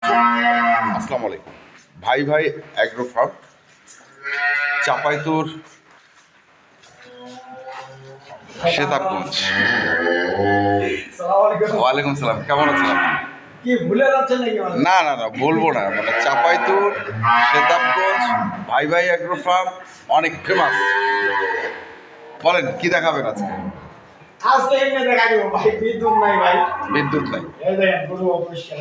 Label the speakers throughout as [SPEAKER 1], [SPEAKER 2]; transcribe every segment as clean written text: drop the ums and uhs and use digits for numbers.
[SPEAKER 1] আসসালামু আলাইকুম। ভাই ভাই অ্যাগ্রো ফার্ম, চাঁপাইতুর, সেতাবগঞ্জ। ওয়ালাইকুম সালাম, কেমন আছেন আপনি?
[SPEAKER 2] কি ভুলে যাচ্ছেন নাকি?
[SPEAKER 1] না না না, বলবো না, মানে চাঁপাইতুর, সেতাবগঞ্জ, ভাই ভাই অ্যাগ্রো ফার্ম অনেক ফেমাস। বলেন কি দেখাবেন আজকে?
[SPEAKER 2] আজকে এমনি দেখা দিব ভাই, বিদ্যুৎ নাই ভাই।
[SPEAKER 1] বিদ্যুৎ নাই?
[SPEAKER 2] এই দেখেন পুরো অপরিষ্কার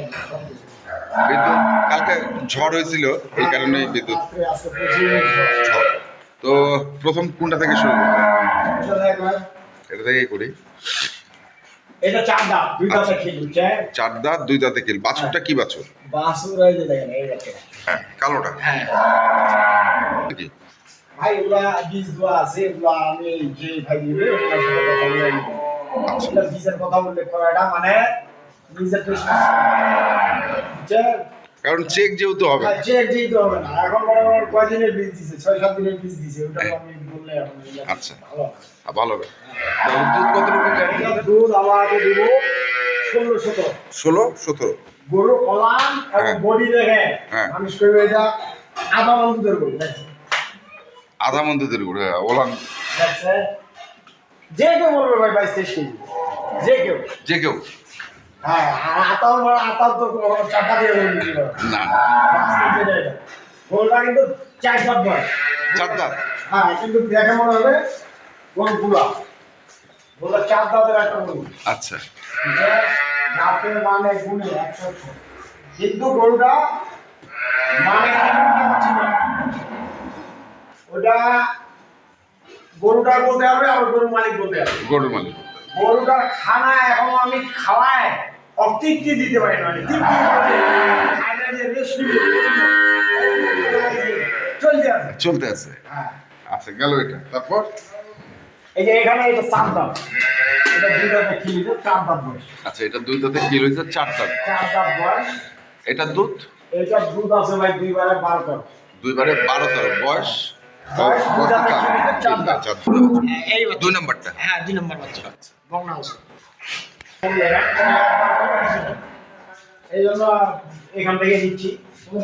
[SPEAKER 1] বিদ্যুৎ কালকে ঝড় হয়েছিল, এই কারণে বিদ্যুৎ
[SPEAKER 2] আজকে প্রচুর
[SPEAKER 1] ঝড়। তো প্রথম কোনটা থেকে শুরু করবো?
[SPEAKER 2] এটা দেখেন,
[SPEAKER 1] এটা থেকেই করি।
[SPEAKER 2] এটা চার দাঁত, দুই দাঁতে খেল হচ্ছে।
[SPEAKER 1] চার দাঁত, দুই দাঁতে কিল। বাছুরটা কি বাছুর?
[SPEAKER 2] বাসুর এই যে দেখেন, এই দেখেন।
[SPEAKER 1] হ্যাঁ, কালোটা।
[SPEAKER 2] হ্যাঁ
[SPEAKER 1] কি?
[SPEAKER 2] ভাই, ওরা বীজ দেওয়া আছে, এগুলো আমি যে ভাই দিবে ওনার সাথে কথা বলে নিব। এটা বীজের কথা উল্লেখ করা, এটা মানে নিজের
[SPEAKER 1] কারণ চেক যেহেতু হবে না।
[SPEAKER 2] চেক দিতে হবে না। এখন বরাবর কয়দিনের বীজ দিছে, 6-7 দিনের বীজ দিছে, ওটা তো আমি বললে এখন
[SPEAKER 1] আচ্ছা,
[SPEAKER 2] ভালো
[SPEAKER 1] ভালো হবে। তাহলে দুধ কতটুকু গ্যারান্টি দেবেন?
[SPEAKER 2] দুধ আমাকে দিব 16-17।
[SPEAKER 1] 16-17?
[SPEAKER 2] গরু কলাম এবং
[SPEAKER 1] হ্যাঁ।
[SPEAKER 2] বডি দেখে
[SPEAKER 1] হ্যাঁ।
[SPEAKER 2] মানুষ করবে এটা আধা মন দুধের গরু দেখছেন।
[SPEAKER 1] আধা মন দুধের গুঁড়ো, হ্যাঁ, ওলান।
[SPEAKER 2] দেখছে যে কেউ বলবে ভাই 22-23 কেজি, যে কেউ।
[SPEAKER 1] যে কেউ?
[SPEAKER 2] হ্যাঁ, আর আতাল তো কোনো চাপা দিয়ে গরু বিক্রি করে
[SPEAKER 1] না।
[SPEAKER 2] গরুটা কিন্তু 4 দাঁত বয়স।
[SPEAKER 1] 4 দাঁত?
[SPEAKER 2] হ্যাঁ, কিন্তু দেখে মনে হবে গরু বুড়া। গরুটা 4 দাঁতের একটা গরু।
[SPEAKER 1] আচ্ছা।
[SPEAKER 2] যে দাঁতে মানে গুণে 100। কিন্তু গরুটা মানে ওটা গরুটা বলতে হবে আর গরুর মালিক বলতে হবে।
[SPEAKER 1] গরুর মালিক।
[SPEAKER 2] গরুটার খানা এখন আমি খাওয়ায় অতৃপ্তি দিতে পারি না, তৃপ্তি খাইলে যে রেস্ট নিবে চলতে আছে।
[SPEAKER 1] চলতে আছে।
[SPEAKER 2] হ্যাঁ,
[SPEAKER 1] আচ্ছা, গেল এটা। তারপর
[SPEAKER 2] এই যে এখানে এটা 4 দাঁত, এটা 2 দাঁতে খিলিতে 4 দাঁত বয়স।
[SPEAKER 1] আচ্ছা, এটা দুই দাঁতে কিল হয়েছে, 4 দাঁত।
[SPEAKER 2] 4 দাঁত বয়স।
[SPEAKER 1] এটা দুধ?
[SPEAKER 2] এটা দুধ আছে ভাই 2 বারে 12
[SPEAKER 1] দুইবারে 12 বয়স।
[SPEAKER 2] বয়স 2 দাঁতে খিলিতে 4 দাঁত।
[SPEAKER 1] 4
[SPEAKER 2] এই
[SPEAKER 1] দুই নাম্বারটা?
[SPEAKER 2] হ্যাঁ, 2 নম্বর বাচ্চা বংনা আছে। এই জন্য এখান থেকে নিচ্ছি।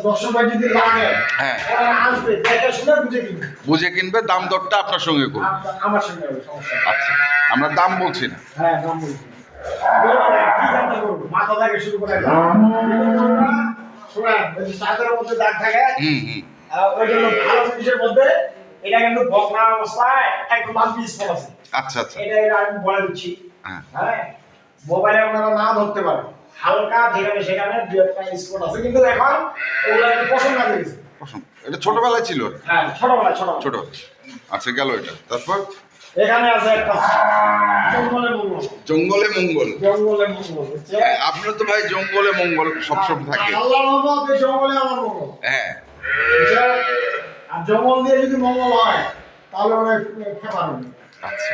[SPEAKER 2] দর্শক ভাই যদি লাগে,
[SPEAKER 1] হ্যাঁ,
[SPEAKER 2] ওরা আসবে, দেখে শুনে বুঝে কিনবে।
[SPEAKER 1] বুঝে কিনবে, দাম দরটা আপনার সঙ্গে করবে।
[SPEAKER 2] আমার সঙ্গে হবে, সমস্যা নেই।
[SPEAKER 1] আচ্ছা, আমরা দাম বলছি না।
[SPEAKER 2] হ্যাঁ, দাম বলছি। কি জানতে করবো, মাথা থেকে শুরু করে শোনেন, ওই যে চাঁদের মধ্যে দাগ থাকে,
[SPEAKER 1] হুম হুম।
[SPEAKER 2] ওই জন্য ভালো জিনিসের মধ্যে এটা কিন্তু বকনা অবস্থায় একদম বাম্পি স্পট আছে।
[SPEAKER 1] আচ্ছা আচ্ছা।
[SPEAKER 2] এটা আমি বলে দিচ্ছি।
[SPEAKER 1] হ্যাঁ।
[SPEAKER 2] হ্যাঁ, মোবাইলে আপনারা না ধরতে পারেন, হালকা যেখানে সেখানে দু একটা স্পট আছে, কিন্তু এখন ওগুলো একটু পছন্দ না করেছে।
[SPEAKER 1] পছন্দ, এটা ছোটবেলায় ছিল?
[SPEAKER 2] হ্যাঁ, ছোটবেলায়
[SPEAKER 1] ছোট। আচ্ছা, গেল এটা। তারপর
[SPEAKER 2] এখানে আছে একটা জঙ্গলে মঙ্গল।
[SPEAKER 1] জঙ্গলে মঙ্গল?
[SPEAKER 2] জঙ্গলে মঙ্গল হচ্ছে,
[SPEAKER 1] আপনার তো ভাই জঙ্গলে মঙ্গল সবসময় থাকে।
[SPEAKER 2] আল্লাহর রহমতে এই জঙ্গলে আমার মঙ্গল।
[SPEAKER 1] হ্যাঁ।
[SPEAKER 2] আর জঙ্গল দিয়ে যদি মঙ্গল হয় তাহলে অনেক খেপা হবে।
[SPEAKER 1] আচ্ছা।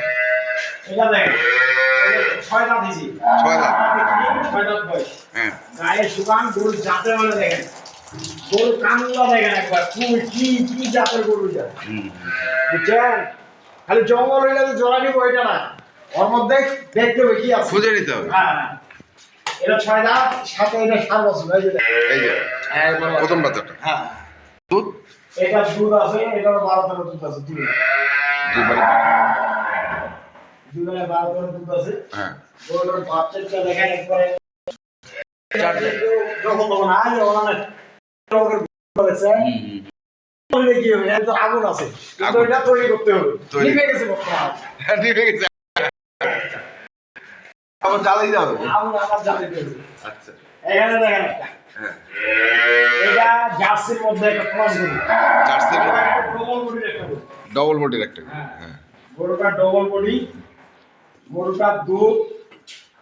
[SPEAKER 2] এটা দেখেন, 6 দাঁত দিছি।
[SPEAKER 1] 6 দাঁত?
[SPEAKER 2] 6 দাঁত বয়স।
[SPEAKER 1] হ্যাঁ।
[SPEAKER 2] গায়ে শুকান, গরুর জাতে মানে দেখেন, গরুর কানগুলো দেখেন একবার, কি কি জাতের গরু যায়, বুঝছেন? খালি জঙ্গল হইলে যে জোড়া নিব এটা না, ওর মধ্যে দেখতে হবে কি আছে,
[SPEAKER 1] খুঁজে নিতে হবে।
[SPEAKER 2] হ্যাঁ হ্যাঁ। এটা 6 দাঁত, সাথে এটা 7 বছর। এই যে
[SPEAKER 1] এই যে প্রথম বাচ্চাটা।
[SPEAKER 2] হ্যাঁ,
[SPEAKER 1] দুধ?
[SPEAKER 2] এটা দুধ আছে, এটার 12-13 দুধ আছে,
[SPEAKER 1] দুবারে?
[SPEAKER 2] 2 বেলায় 12-13 দুধ আছে।
[SPEAKER 1] হ্যাঁ।
[SPEAKER 2] গরুর বাচ্চাটা দেখেন একবারে যখন তখন আয় ওখানে বলেছে কি হবে, এর তো আগুন আছে, কিন্তু এটা তৈরি করতে হবে। নিভে গেছে বর্তমানে,
[SPEAKER 1] নিভে গেছে, আবার জ্বালাই যাবে।
[SPEAKER 2] আগুন আবার জ্বালিয়ে দেবে।
[SPEAKER 1] আচ্ছা।
[SPEAKER 2] এখানে দেখেন একটা,
[SPEAKER 1] হ্যাঁ।
[SPEAKER 2] এটা জার্সির মধ্যে একটা ক্রস গরু।
[SPEAKER 1] জার্সির মধ্যে
[SPEAKER 2] ডবল বডির একটা গরু।
[SPEAKER 1] ডবল বডির একটা?
[SPEAKER 2] হ্যাঁ, গরুটা ডবল বডি, গরুটার দুধ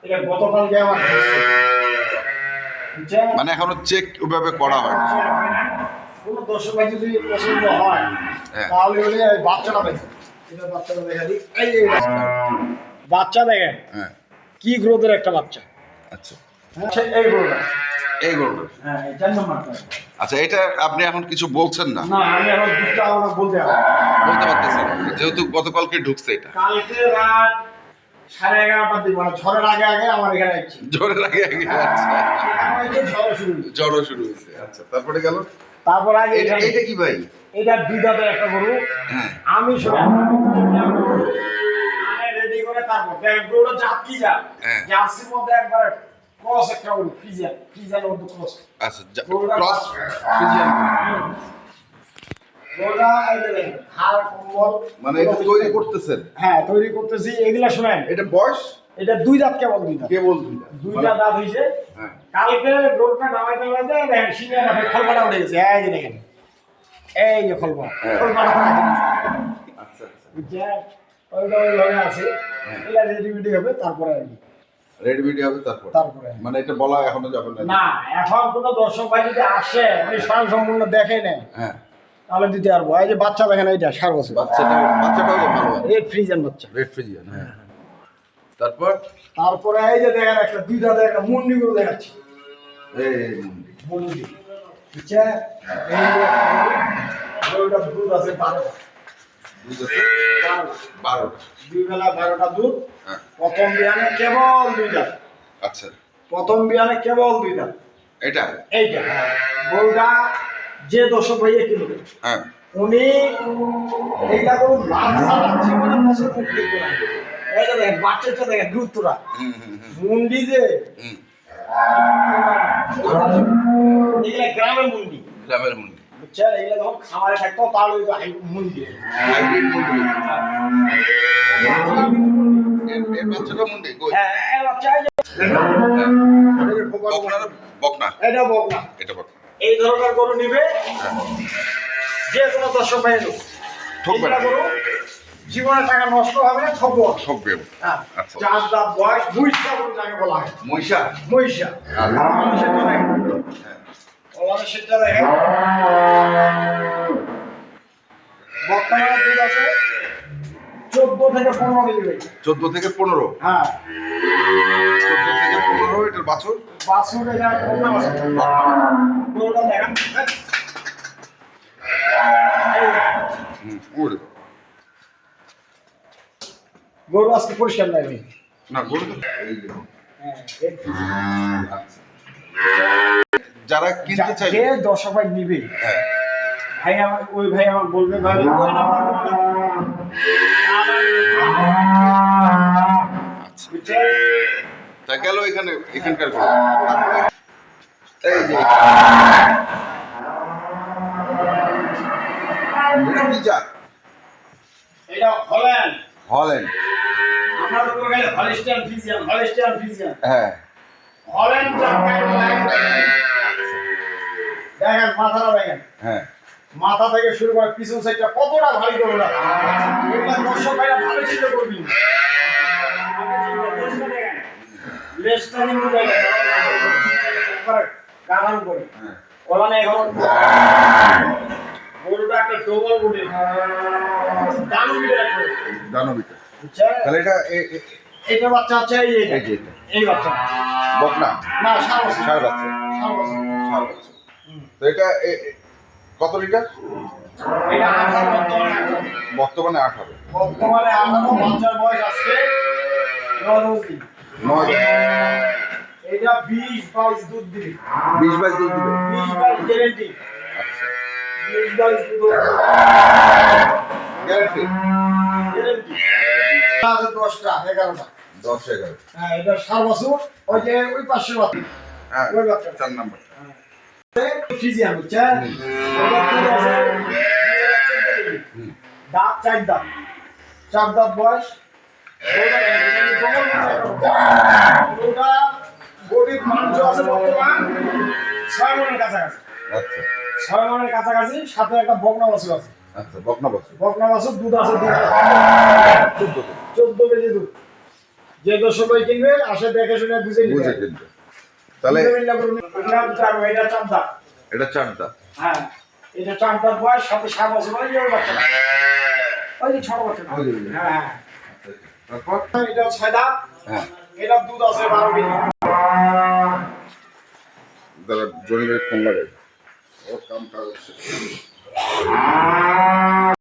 [SPEAKER 2] এটা গতকালকে আমার খাচ্ছে। বুঝছেন?
[SPEAKER 1] মানে এখনো চেক ওইভাবে করা হয় না।
[SPEAKER 2] কোনো দর্শক ভাই যদি পছন্দ হয়
[SPEAKER 1] হ্যাঁ।
[SPEAKER 2] তাহলে হলে এই বাচ্চাটা দেখেন, এটা বাচ্চাটা দেখা দিই, এই যে বাচ্চা দেখেন,
[SPEAKER 1] হ্যাঁ।
[SPEAKER 2] কি গ্রোথের একটা বাচ্চা।
[SPEAKER 1] আচ্ছা।
[SPEAKER 2] আচ্ছা, এই গরুটা,
[SPEAKER 1] এই গরুটা?
[SPEAKER 2] হ্যাঁ, এই 4 নম্বরটা।
[SPEAKER 1] আচ্ছা, এটা আপনি এখন কিছু বলছেন না?
[SPEAKER 2] না, আমি এখন দুধটা আমরা বলতে হবে।
[SPEAKER 1] বলতে পারতেছেন না, যেহেতু গতকালকে ঢুকছে এটা।
[SPEAKER 2] কালকে রাত 11:30 দিব না, ঝড়ের আগে আগে আমার এখানে আসছি।
[SPEAKER 1] ঝড়ের আগে আগে আচ্ছা
[SPEAKER 2] আমার এই যে ঝড় শুরু হয়েছে।
[SPEAKER 1] ঝড়ও শুরু হয়েছে আচ্ছা তারপরে গেল
[SPEAKER 2] তারপর আগে
[SPEAKER 1] এটা কি ভাই
[SPEAKER 2] এটা 2 দাঁতের একটা গরু।
[SPEAKER 1] হ্যাঁ
[SPEAKER 2] আমি শুনে রেডি করে তারপর দেখেন গরুটা জাত কি জাত,
[SPEAKER 1] হ্যাঁ।
[SPEAKER 2] জার্সির মধ্যে একবার ক্রস একটা গরু, ফ্রিজিয়ান মধ্যে ক্রস।
[SPEAKER 1] আচ্ছা ক্রস ফ্রিজিয়ান
[SPEAKER 2] গরুটা এই যে দেখেন হাড় কম্বল,
[SPEAKER 1] মানে এটা তৈরি করতেছেন
[SPEAKER 2] হ্যাঁ তৈরি করতেছি। এগুলা শুনেন,
[SPEAKER 1] এটা বয়স
[SPEAKER 2] এটা 2 দাঁত, কেবল 2 দাঁত,
[SPEAKER 1] কেবল
[SPEAKER 2] 2টা দাঁত হইছে।
[SPEAKER 1] হ্যাঁ
[SPEAKER 2] কালকে গরুটা নামাইতে নামাইতে দেখেন সিংহের মাথায় খলপাটা উঠে গেছে। এই যে দেখেন, এই যে খলপা,
[SPEAKER 1] হ্যাঁ।
[SPEAKER 2] খলপাটা রাখেন,
[SPEAKER 1] আচ্ছা আচ্ছা
[SPEAKER 2] বুঝছেন? ওইটা ওইভাবে আছে।
[SPEAKER 1] হ্যাঁ।
[SPEAKER 2] এটা রেডি হবে তারপরে আর কি।
[SPEAKER 1] রেডি ভিডিও হবে
[SPEAKER 2] তারপরে
[SPEAKER 1] মানে এটা বলা এখনো যাবে না
[SPEAKER 2] না, এখন কোনো দর্শক ভাই যদি আসে উনি স্বয়ং সম্পূর্ণ দেখে নেয়
[SPEAKER 1] হ্যাঁ
[SPEAKER 2] তাহলে দিতে পারবো। এই যে বাচ্চা দেখেন, এইটা 7 বছর
[SPEAKER 1] বাচ্চাটাও তো ভালো
[SPEAKER 2] রেড ফ্রিজিয়ান বাচ্চা।
[SPEAKER 1] রেড ফ্রিজিয়ান হ্যাঁ তারপর
[SPEAKER 2] তারপরে এই যে দেখেন একটা 2 দাঁতের একটা মুন্ডি গরু দেখাচ্ছি।
[SPEAKER 1] এই
[SPEAKER 2] মুন্ডি, বুঝছেন? এই যে গরুটার দুধ আছে 12টা।
[SPEAKER 1] দুধ আছে 12
[SPEAKER 2] দুই বেলা 12টা দুধ।
[SPEAKER 1] হ্যাঁ
[SPEAKER 2] প্রথম বিয়ানে কেবল 2 দাঁত,
[SPEAKER 1] আচ্ছা
[SPEAKER 2] প্রথম বিয়ানে কেবল 2 দাঁত।
[SPEAKER 1] এটা
[SPEAKER 2] এইটা গরুটা যে দর্শক ভাইয়া কিনবে
[SPEAKER 1] হ্যাঁ
[SPEAKER 2] উনি এইটা গরু লাভ ছাড়া জীবনে বছর মুখ দেখবে না। এই যে দেখেন বাচ্চাটা দেখেন দ্রুতরা
[SPEAKER 1] হুম
[SPEAKER 2] মুন্ডি যে
[SPEAKER 1] হুম
[SPEAKER 2] এগুলা গ্রামের মুন্ডি,
[SPEAKER 1] গ্রামের মুন্ডি
[SPEAKER 2] বুঝছেন? এগুলা যখন খামারে থাকতো তাহলে ওই মুন্ডি
[SPEAKER 1] হাইব্রিড মুন্ডি এর বাচ্চাটা মুন্ডি কই
[SPEAKER 2] হ্যাঁ এই বাচ্চা এই যে
[SPEAKER 1] বকনা না? বকনা
[SPEAKER 2] এটা বকনা।
[SPEAKER 1] এটা বকনা
[SPEAKER 2] এই ধরনের গরু নিবে যে কোনো দর্শক ভাই নেবে,
[SPEAKER 1] ঠকবে না।
[SPEAKER 2] এইটা গরু জীবনে টাকা নষ্ট হবে না, ঠকবো না।
[SPEAKER 1] ঠকবে
[SPEAKER 2] হ্যাঁ,
[SPEAKER 1] আচ্ছা
[SPEAKER 2] 4 দাঁত বয়স, মহিষা গরু যাকে বলা হয়,
[SPEAKER 1] মহিষা
[SPEAKER 2] মহিষা।
[SPEAKER 1] আচ্ছা।
[SPEAKER 2] সেটা দেখেন,
[SPEAKER 1] হ্যাঁ
[SPEAKER 2] সেটা দেখেন বর্তমানে দুধ আছে 14 থেকে 15 কেজি weight।
[SPEAKER 1] 14 থেকে 15
[SPEAKER 2] হ্যাঁ
[SPEAKER 1] 14 থেকে 15 এটার বাছুর
[SPEAKER 2] বাছুর এটা কন্যা বাছুর। গরুটা দেখেন, এই
[SPEAKER 1] ওরে
[SPEAKER 2] গরু আজকে পরিষ্কার নাই ভাই।
[SPEAKER 1] না গরু তো এই দেখুন
[SPEAKER 2] হ্যাঁ
[SPEAKER 1] আচ্ছা যারা কিনতে চাইবে
[SPEAKER 2] যে দর্শক ভাই নিবে
[SPEAKER 1] হ্যাঁ
[SPEAKER 2] ভাই আমার ওই ভাই আমার বলবে ভাই ওই নাম্বার
[SPEAKER 1] আচ্ছা
[SPEAKER 2] বুঝছেন?
[SPEAKER 1] তা গেল এখানকার গরু তারপরে এই যে এটা কি জাত
[SPEAKER 2] এটা হল্যান্ড।
[SPEAKER 1] হল্যান্ড
[SPEAKER 2] আমরা তো বলে হলিস্টিয়ান ফ্রিজিয়ান, হলিস্টিয়ান ফ্রিজিয়ান।
[SPEAKER 1] হ্যাঁ
[SPEAKER 2] হল্যান্ড জাত দেখেন মাথাটা দেখেন,
[SPEAKER 1] হ্যাঁ
[SPEAKER 2] মাথা থেকে শুরু করে পিছন সাইডটা কতটা ভারী গরুটা। এগুলা দর্শক ভাইরা ভালো চিন্তা করবি। লেজটা কিন্তু দেখেন একবার গাধার উপরে
[SPEAKER 1] হ্যাঁ
[SPEAKER 2] ওখানে এখন গরুটা একটা ডবল বডি দানবীর একটা,
[SPEAKER 1] দানবিটা
[SPEAKER 2] বুঝছেন?
[SPEAKER 1] তাহলে এটা
[SPEAKER 2] এইটা বাচ্চা আছে এই
[SPEAKER 1] এই যে এটা
[SPEAKER 2] এই বাচ্চা
[SPEAKER 1] বকনা
[SPEAKER 2] না সার বাচ্চা,
[SPEAKER 1] ষাঁড় বাচ্চা
[SPEAKER 2] সার বাচ্চা।
[SPEAKER 1] ষাঁড় বাচ্চা তো এটা কত লিটার
[SPEAKER 2] এটা 18
[SPEAKER 1] বর্তমানে 18
[SPEAKER 2] বর্তমানে 18 বাচ্চার বয়স আজকে 9 দিন।
[SPEAKER 1] 9
[SPEAKER 2] এটা 20-22 দুধ দিবে,
[SPEAKER 1] 20-22 দুধ দিবে
[SPEAKER 2] 20-22 গ্যারান্টি,
[SPEAKER 1] আচ্ছা
[SPEAKER 2] 20-22 দুধ
[SPEAKER 1] গ্যারান্টি
[SPEAKER 2] গ্যারান্টি। আছে 10টা 11টা।
[SPEAKER 1] 10-11
[SPEAKER 2] হ্যাঁ এটা সার বাছুর, ওই যে ওই পাশে বাছুর,
[SPEAKER 1] হ্যাঁ
[SPEAKER 2] ওই বাচ্চা
[SPEAKER 1] 4 নাম্বার
[SPEAKER 2] ফ্রিজিয়ান, বুঝছেন? ওটা দুধ আছে দাঁত 4 দাঁত, 4 দাঁত বয়স। ওটা বডির মাংস আছে বর্তমান 6 মণের কাছাকাছি,
[SPEAKER 1] আচ্ছা
[SPEAKER 2] 6 মণের কাছাকাছি। সাথে একটা বকনা বাছুর আছে,
[SPEAKER 1] আচ্ছা বকনা বাছুর
[SPEAKER 2] বকনা বাছুর দুধ আছে 14 কেজি দুধ। যে দর্শক ভাই কিনবে আসে দেখে শুনে বুঝে নিবে।
[SPEAKER 1] বুঝে কিন্তু তাহলে
[SPEAKER 2] এটা 4 দাঁত।
[SPEAKER 1] এটা 4 দাঁত
[SPEAKER 2] হ্যাঁ এটা 4 দাঁত বয়স, সাথে 7 বছর বয়স। ওই বাচ্চা ওই যে ছোট বাচ্চা।
[SPEAKER 1] ওই যে,
[SPEAKER 2] হ্যাঁ হ্যাঁ
[SPEAKER 1] তারপর
[SPEAKER 2] এটা 6 দাঁত।
[SPEAKER 1] হ্যাঁ
[SPEAKER 2] এটা দুধ আছে 12 কেজি।
[SPEAKER 1] দাদা জরিমের ফোন লাগাই ওর কামটা হচ্ছে